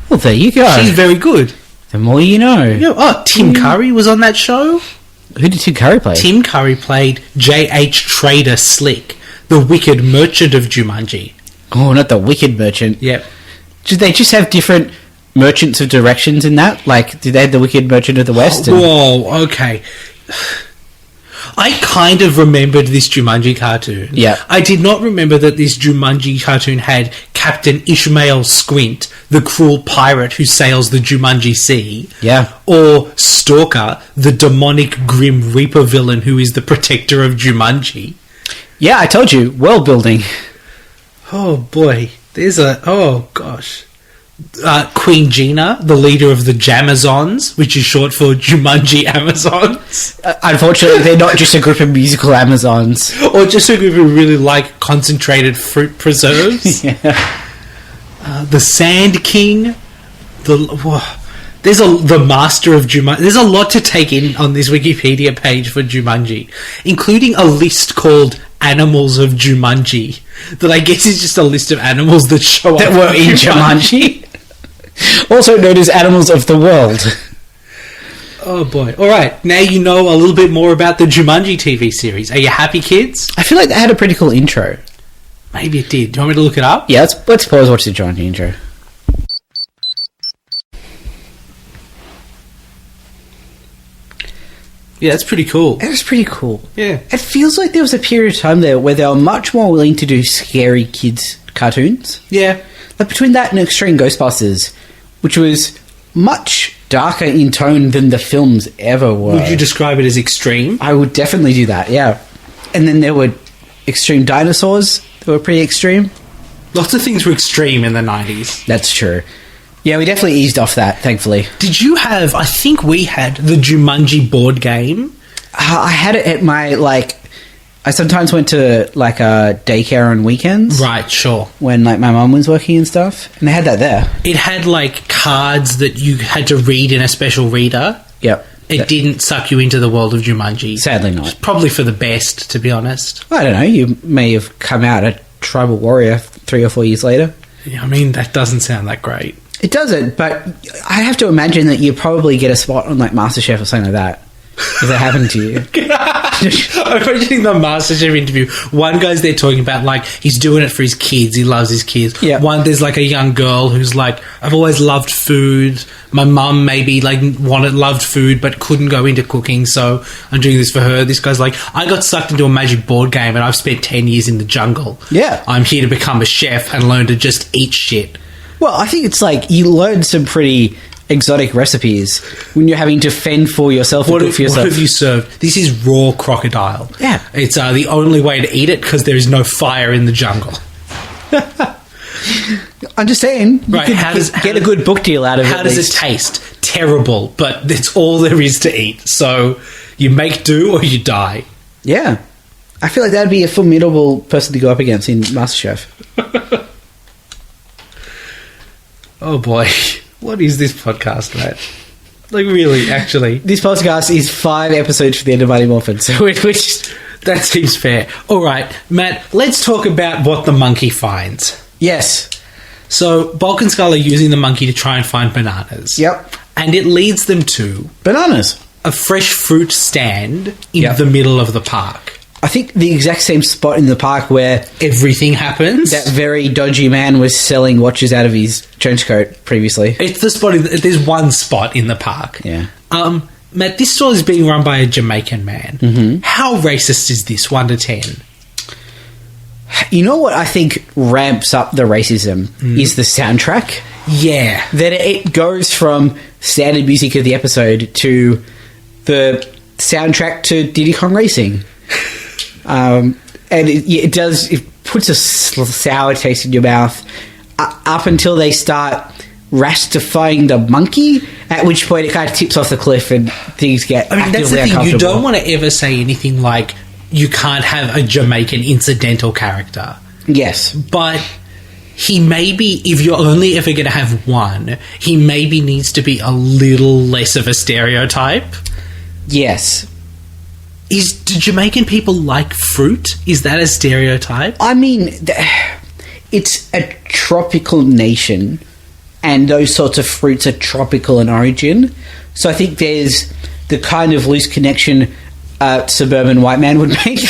Well, there you go. She's very good. The more you know. Tim Curry was on that show. Who did Tim Curry play? Tim Curry played J.H. Trader Slick, the wicked merchant of Jumanji. Oh, not the wicked merchant. Yep. Did they just have different merchants of directions in that? Like, did they have the wicked merchant of the West? Whoa, okay. I kind of remembered this Jumanji cartoon. Yeah. I did not remember that this Jumanji cartoon had Captain Ishmael Squint, the cruel pirate who sails the Jumanji Sea. Yeah. Or Stalker, the demonic Grim Reaper villain who is the protector of Jumanji. Yeah, I told you. World building. Oh, boy. Oh, gosh. Queen Gina, the leader of the Jamazons, which is short for Jumanji Amazons. Unfortunately, they're not just a group of musical Amazons. Or just a group who really like concentrated fruit preserves. Yeah. The Sand King. The Master of Jumanji. There's a lot to take in on this Wikipedia page for Jumanji, including a list called Animals of Jumanji, that I guess is just a list of animals that show That up were in Jumanji. Also known as Animals of the World. Oh boy. Alright, now you know a little bit more about the Jumanji TV series. Are you happy, kids? I feel like they had a pretty cool intro. Maybe it did. Do you want me to look it up? Yeah, let's pause watch the Jumanji intro. Yeah, that's pretty cool. It was pretty cool. Yeah. It feels like there was a period of time there where they were much more willing to do scary kids cartoons. Yeah. Like between that and Extreme Ghostbusters, which was much darker in tone than the films ever were. Would you describe it as extreme? I would definitely do that, yeah. And then there were Extreme Dinosaurs that were pretty extreme. Lots of things were extreme in the 90s. That's true. Yeah, we definitely eased off that, thankfully. Did you have... I think we had the Jumanji board game. I had it at my, I sometimes went to, daycare on weekends. Right, sure. When, my mum was working and stuff. And they had that there. It had, cards that you had to read in a special reader. Yep. It didn't suck you into the world of Jumanji. Sadly not. Probably for the best, to be honest. I don't know. You may have come out a tribal warrior 3 or 4 years later. Yeah, I mean, that doesn't sound that great. It doesn't, but I have to imagine that you probably get a spot on, MasterChef or something like that. If that happened to you. I'm imagining the MasterChef interview. One guy's there talking about, he's doing it for his kids. He loves his kids. Yeah. There's, a young girl who's I've always loved food. My mum maybe, loved food but couldn't go into cooking, so I'm doing this for her. This guy's I got sucked into a magic board game and I've spent 10 years in the jungle. Yeah. I'm here to become a chef and learn to just eat shit. Well, I think it's you learn some pretty exotic recipes when you're having to fend for yourself and cook for yourself. What have you served? This is raw crocodile. Yeah. It's the only way to eat it because there is no fire in the jungle. I'm just saying, you Right, could get a good book deal out of it. How does it taste? Terrible, but it's all there is to eat. So you make do or you die. Yeah. I feel like that'd be a formidable person to go up against in MasterChef. Oh boy, what is this podcast, Matt? Really, actually. This podcast is 5 episodes for the end of Mighty Morphin, so that seems fair. Alright, Matt, let's talk about what the monkey finds. Yes. So, Bulk and Skull are using the monkey to try and find bananas. Yep. And it leads them to... Bananas. A fresh fruit stand in the middle of the park. I think the exact same spot in the park where everything happens. That very dodgy man was selling watches out of his trench coat previously. It's the spot. There's one spot in the park. Yeah. Matt, this store is being run by a Jamaican man. Mm-hmm. How racist is this, 1 to 10? You know what I think ramps up the racism is the soundtrack. Yeah. That it goes from standard music of the episode to the soundtrack to Diddy Kong Racing. And it does, it puts a sour taste in your mouth up until they start rastifying the monkey, at which point it kind of tips off the cliff and things get that's the thing. You don't want to ever say anything like you can't have a Jamaican incidental character. Yes. But he maybe, if you're only ever going to have one, he maybe needs to be a little less of a stereotype. Yes. Do Jamaican people like fruit? Is that a stereotype? I mean, it's a tropical nation, and those sorts of fruits are tropical in origin. So I think there's the kind of loose connection a suburban white man would make.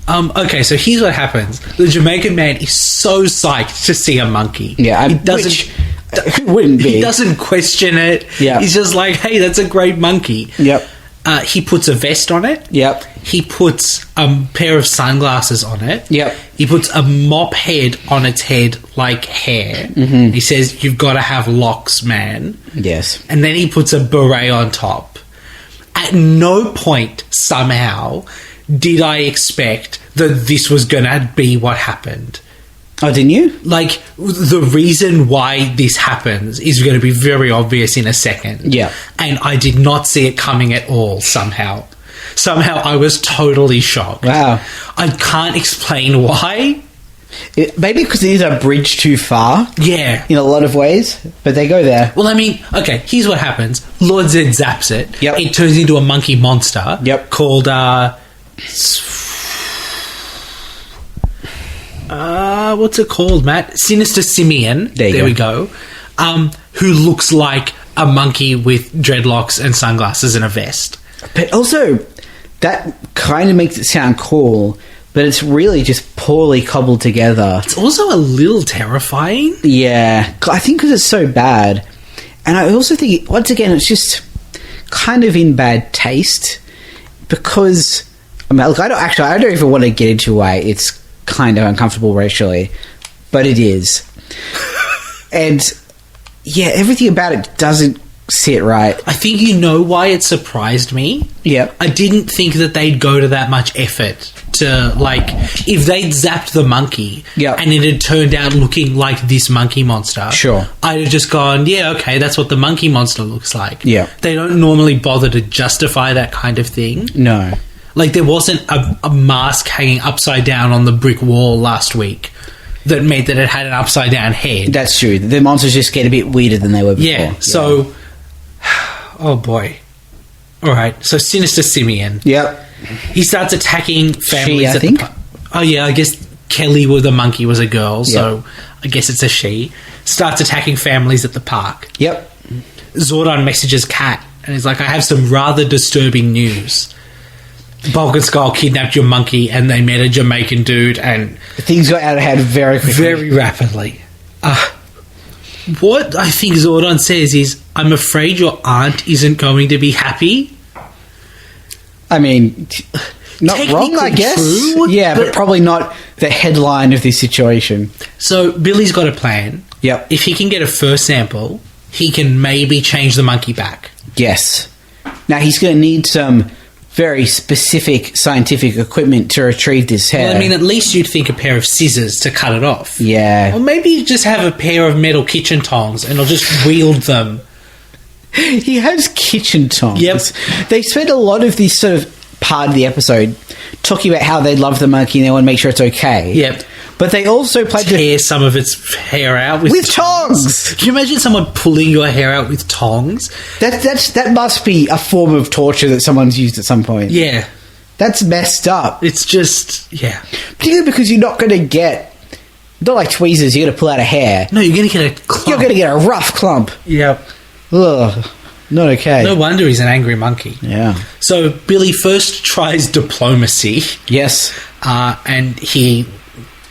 Okay, so here's what happens. The Jamaican man is so psyched to see a monkey. Yeah, he doesn't... who wouldn't be? He doesn't question it. Yeah. He's just like, hey, that's a great monkey. Yep. He puts a vest on it. Yep. He puts a pair of sunglasses on it. Yep. He puts a mop head on its head like hair. Mm-hmm. He says, you've got to have locks, man. Yes. And then he puts a beret on top. At no point, somehow, did I expect that this was going to be what happened. Oh, didn't you? Like, the reason why this happens is going to be very obvious in a second. Yeah. And I did not see it coming at all, somehow. Somehow I was totally shocked. Wow. I can't explain why. Maybe because it is a bridge too far. Yeah. In a lot of ways, but they go there. Well, I mean, okay, here's what happens. Lord Zed zaps it. Yep. It turns into a monkey monster. Yep. Called, what's it called, Matt? Sinister Simian. There we go. Who looks like a monkey with dreadlocks and sunglasses and a vest. But also, that kind of makes it sound cool, but it's really just poorly cobbled together. It's also a little terrifying. Yeah, I think because it's so bad. And I also think, once again, it's just kind of in bad taste. Because, I mean, look, I don't even want to get into why it's kind of uncomfortable racially, but it is. And yeah, everything about it doesn't sit right. I think you know why it surprised me. Yep. I didn't think that they'd go to that much effort to, like, if they'd zapped the monkey and it had turned out looking like this monkey monster, sure, I'd have just gone, yeah, okay, that's what the monkey monster looks like. Yeah. They don't normally bother to justify that kind of thing. No. Like, there wasn't a mask hanging upside down on the brick wall last week that meant that it had an upside down head. That's true. The monsters just get a bit weirder than they were before. Yeah, so... Oh, boy. All right, so Sinister Simian. Yep. He starts attacking families. I think. Oh, yeah, I guess Kelly with the monkey was a girl, so I guess it's a she. Starts attacking families at the park. Yep. Zordon messages Kat, and he's like, I have some rather disturbing news. Bulk and Skull kidnapped your monkey, and they met a Jamaican dude, and... Things got out of hand very quickly. Very rapidly. What I think Zordon says is, I'm afraid your aunt isn't going to be happy. I mean, not wrong, I guess. True, yeah, but probably not the headline of this situation. So Billy's got a plan. Yep. If he can get a fur sample, he can maybe change the monkey back. Yes. Now, he's going to need some very specific scientific equipment to retrieve this hair. Well, I mean, at least you'd think a pair of scissors to cut it off. Yeah. Or maybe you just have a pair of metal kitchen tongs and he'll just wield them. He has kitchen tongs. Yep. They spend a lot of this sort of part of the episode talking about how they love the monkey and they want to make sure it's okay. Yep. But they also tear some of its hair out with tongs. Can you imagine someone pulling your hair out with tongs? That must be a form of torture that someone's used at some point. Yeah. That's messed up. It's just, yeah. Particularly because you're not going to get... Not like tweezers, you're going to pull out a hair. No, you're going to get a clump. You're going to get a rough clump. Yep. Ugh. Not okay. No wonder he's an angry monkey. Yeah. So Billy first tries diplomacy. Yes. And he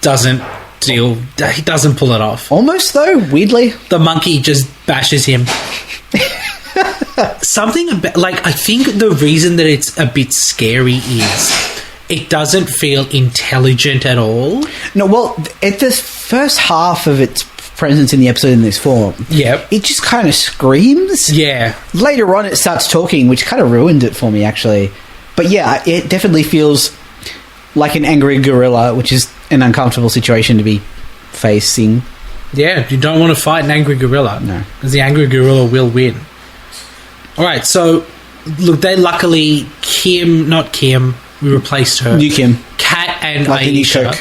doesn't pull it off. Almost, though, weirdly. The monkey just bashes him. something about, like, I think the reason that it's a bit scary is it doesn't feel intelligent at all. No, well, at the first half of its presence in the episode in this form, Yep. it just kind of screams. Yeah. Later on, it starts talking, which kind of ruined it for me, actually. But yeah, it definitely feels like an angry gorilla, which is an uncomfortable situation to be facing. Yeah, you don't want to fight an angry gorilla. No. Because the angry gorilla will win. Alright, so, look, they luckily, we replaced her. New Kim. Kat and Like the new Aisha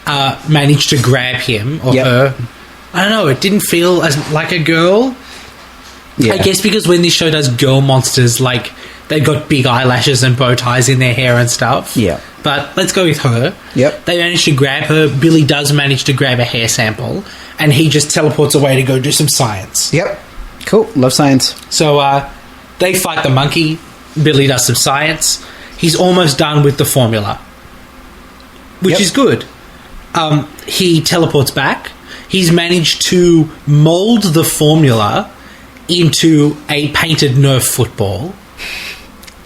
Coke. managed to grab him or Yep. her. I don't know, it didn't feel as like a girl. Yeah. I guess because when this show does girl monsters, like, they've got big eyelashes and bow ties in their hair and stuff. Yeah. But let's go with her. Yep. They managed to grab her. Billy does manage to grab a hair sample, and he just teleports away to go do some science. Yep. Cool. Love science. So they fight the monkey. Billy does some science. He's almost done with the formula, which Yep. is good. He teleports back. He's managed to mold the formula into a painted Nerf football.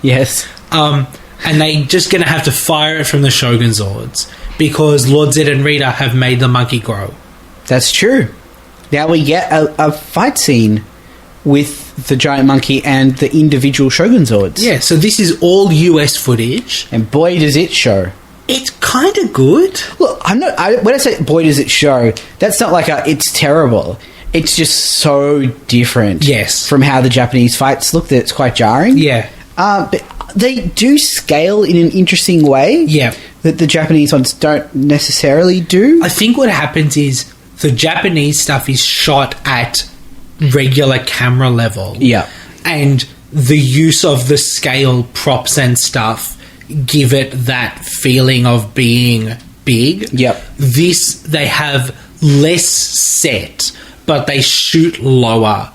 Yes. And they just going to have to fire it from the Shogun Zords because Lord Zed and Rita have made the monkey grow. That's true. Now we get a fight scene with the giant monkey and the individual Shogun Zords. Yeah, so this is all US footage. And boy, does it show. It's kind of good. Look, when I say boy, does it show, that's not like it's terrible. It's just so different. Yes. From how the Japanese fights look that it's quite jarring. Yeah. But they do scale in an interesting way. Yeah. That the Japanese ones don't necessarily do. I think what happens is the Japanese stuff is shot at regular camera level. Yeah. And the use of the scale props and stuff give it that feeling of being big. Yep. This, they have less set, but they shoot lower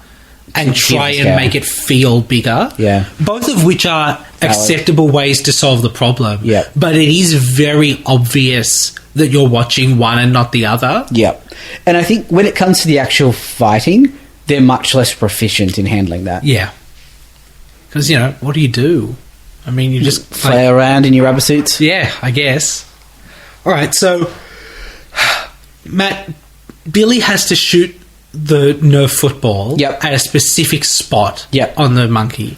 and try and scale. make it feel bigger. Yeah. Both of which are acceptable ways to solve the problem. Yep. But it is very obvious that you're watching one and not the other. Yep. And I think when it comes to the actual fighting, they're much less proficient in handling that. Yeah. Because, you know, what do you do? I mean, you just... Play around in your rubber suits. Yeah, I guess. All right, so Matt, Billy has to shoot the Nerf football Yep. at a specific spot Yep. on the monkey.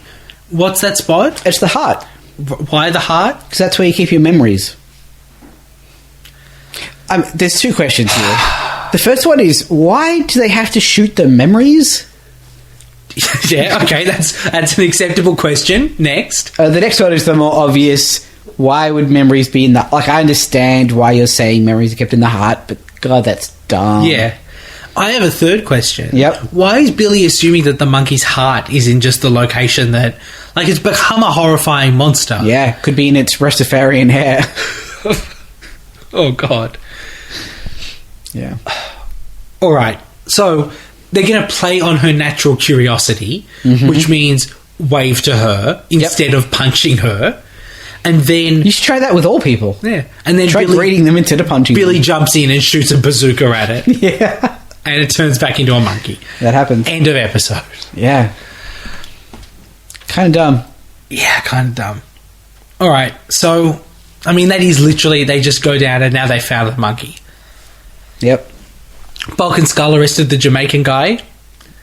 What's that spot? It's the heart. Why the heart? Because that's where you keep your memories. There's two questions here. The first one is, why do they have to shoot the memories? Yeah, okay, that's an acceptable question. Next. The next one is the more obvious. Why would memories be in the... Like, I understand why you're saying memories are kept in the heart, but God, that's dumb. Yeah. I have a third question. Yep. Why is Billy assuming that the monkey's heart is in just the location that... Like, it's become a horrifying monster. Yeah, could be in its Rastafarian hair. Oh, God. Yeah. All right. So they're going to play on her natural curiosity, Mm-hmm. which means wave to her instead of punching her. And then... You should try that with all people. Yeah. And then Try Billy, greeting them instead of punching Billy them. jumps in and shoots a bazooka at it. Yeah. And it turns back into a monkey. That happens. End of episode. Yeah. Kind of dumb. Yeah, kind of dumb. All right. So, I mean, that is literally... They just go down and now they found the monkey. Yep. Bulk and Skull arrested the Jamaican guy.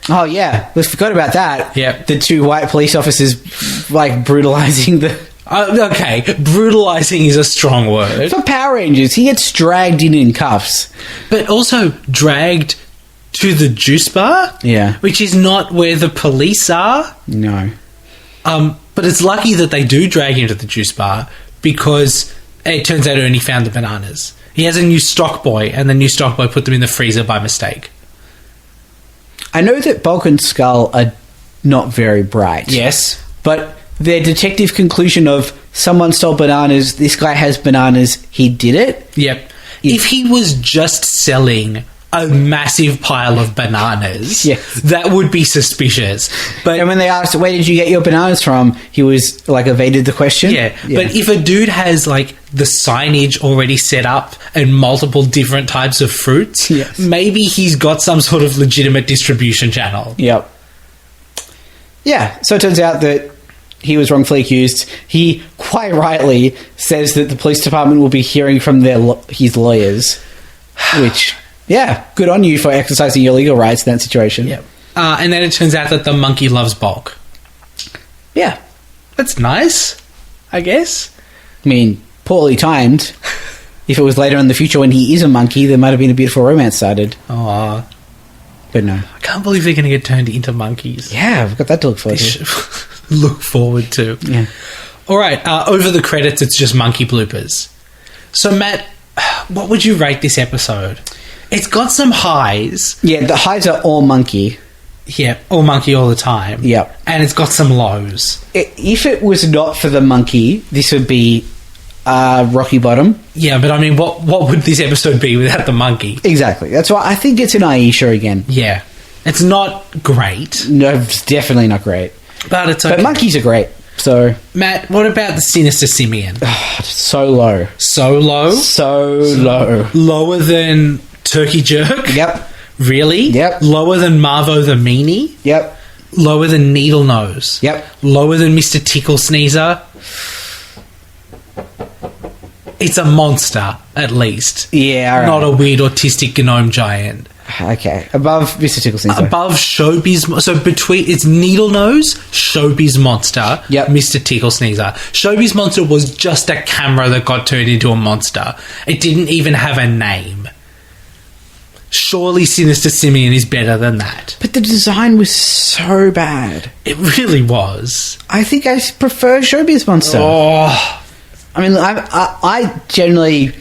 Oh, yeah. We forgot about that. Yep. The two white police officers, like, brutalizing the... Okay, brutalizing is a strong word. For Power Rangers, he gets dragged in cuffs. But also dragged to the juice bar? Yeah. Which is not where the police are. No. But it's lucky that they do drag him to the juice bar because it turns out Ernie found the bananas. He has a new stock boy, and the new stock boy put them in the freezer by mistake. I know that Bulk and Skull are not very bright. Yes. But their detective conclusion of someone stole bananas, this guy has bananas, he did it. Yep. If he was just selling a massive pile of bananas, Yes. that would be suspicious. But And when they asked, where did you get your bananas from? He was, like, evaded the question. yeah, but if a dude has, like, the signage already set up and multiple different types of fruits, Yes. maybe he's got some sort of legitimate distribution channel. Yep. Yeah, so it turns out that he was wrongfully accused. He quite rightly says that the police department will be hearing from his lawyers, which, yeah, good on you for exercising your legal rights in that situation. Yep. And then it turns out that the monkey loves bulk. Yeah. That's nice, I guess. I mean, poorly timed. If it was later in the future when he is a monkey, there might have been a beautiful romance started. Oh, But no. I can't believe they're going to get turned into monkeys. Yeah, we've got that to look forward They to. should look forward to. Yeah. All right, over the credits, it's just monkey bloopers. So, Matt, what would you rate this episode? It's got some highs. Yeah, the highs are all monkey. Yeah, all monkey all the time. Yep. And it's got some lows. If it was not for the monkey, this would be rocky bottom. Yeah, but I mean, what would this episode be without the monkey? Exactly. That's why I think it's an Aisha again. Yeah. It's not great, No, it's definitely not great. but it's okay. But monkeys are great. So, Matt, what about the Sinister Simian? so low. So low? So low. Lower than Turkey Jerk? Yep. Really? Yep. Lower than Marvo the Meanie? Yep. Lower than Needle Nose? Yep. Lower than Mr. Tickle Sneezer? It's a monster, at least. Yeah, all right. Not a weird autistic gnome giant. Okay. Above Mr. Tickle Sneezer. Above Showbiz... So between... It's Needle Nose, Showbiz Monster, Yep. Mr. Tickle Sneezer. Showbiz Monster was just a camera that got turned into a monster. It didn't even have a name. Surely Sinister Simian is better than that. But the design was so bad. It really was. I think I prefer Showbiz Monster. Oh... I mean, I generally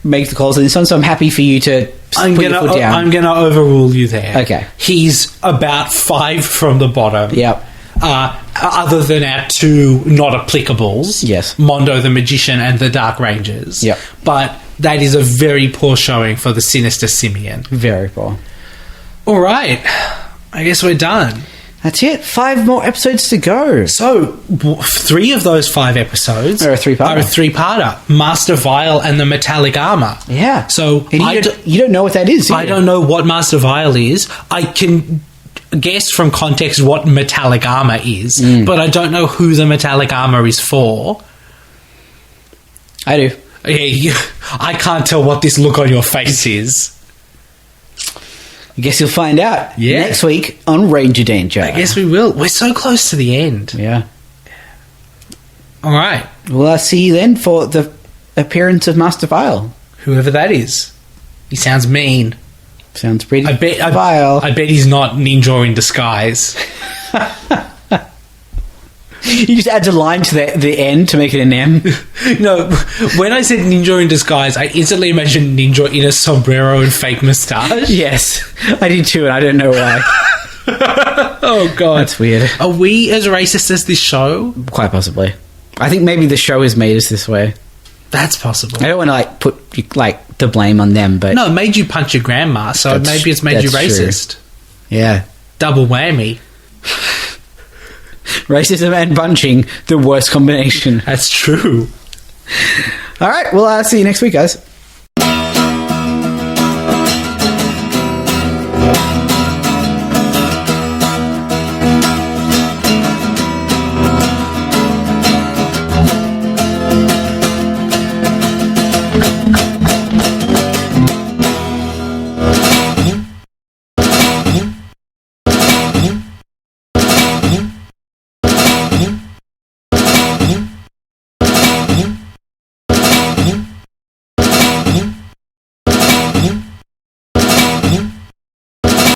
make the calls on this one, so I'm happy for you to I'm put your foot down. I'm gonna overrule you there. Okay. He's about 5 from the bottom. Yep. Other than our 2 not applicables. Yes. Mondo the Magician and the Dark Rangers. Yep. But that is a very poor showing for the Sinister Simian. Very poor. Alright. I guess we're done. That's it. 5 more episodes to go. So, 3 of those 5 episodes Are a three-parter. Are a three-parter. Master Vile and the Metallic Armor. Yeah. So, And you don't know what that is, do I you? don't know what Master Vile is. I can guess from context what metallic armor is, but I don't know who the metallic armor is for. I do. Okay, I can't tell what this look on your face is. I guess you'll find out Yeah. next week on Ranger Danger. I guess we will. We're so close to the end. Yeah. All right. Well, I'll see you then for the appearance of Master Vile. Whoever that is. He sounds mean. Sounds pretty I bet vile. I bet he's not ninja in disguise. You just add a line to the end to make it an M. No, when I said ninja in disguise, I instantly imagined ninja in a sombrero and fake moustache. Yes, I did too, and I don't know why. Oh, God. That's weird. Are we as racist as this show? Quite possibly. I think maybe the show has made us this way. That's possible. I don't want to put the blame on them, but No, it made you punch your grandma, so That's- maybe it's made you that's true. racist. yeah, Double whammy. racism and punching, the worst combination. That's true. All right, well, I'll see you next week, guys.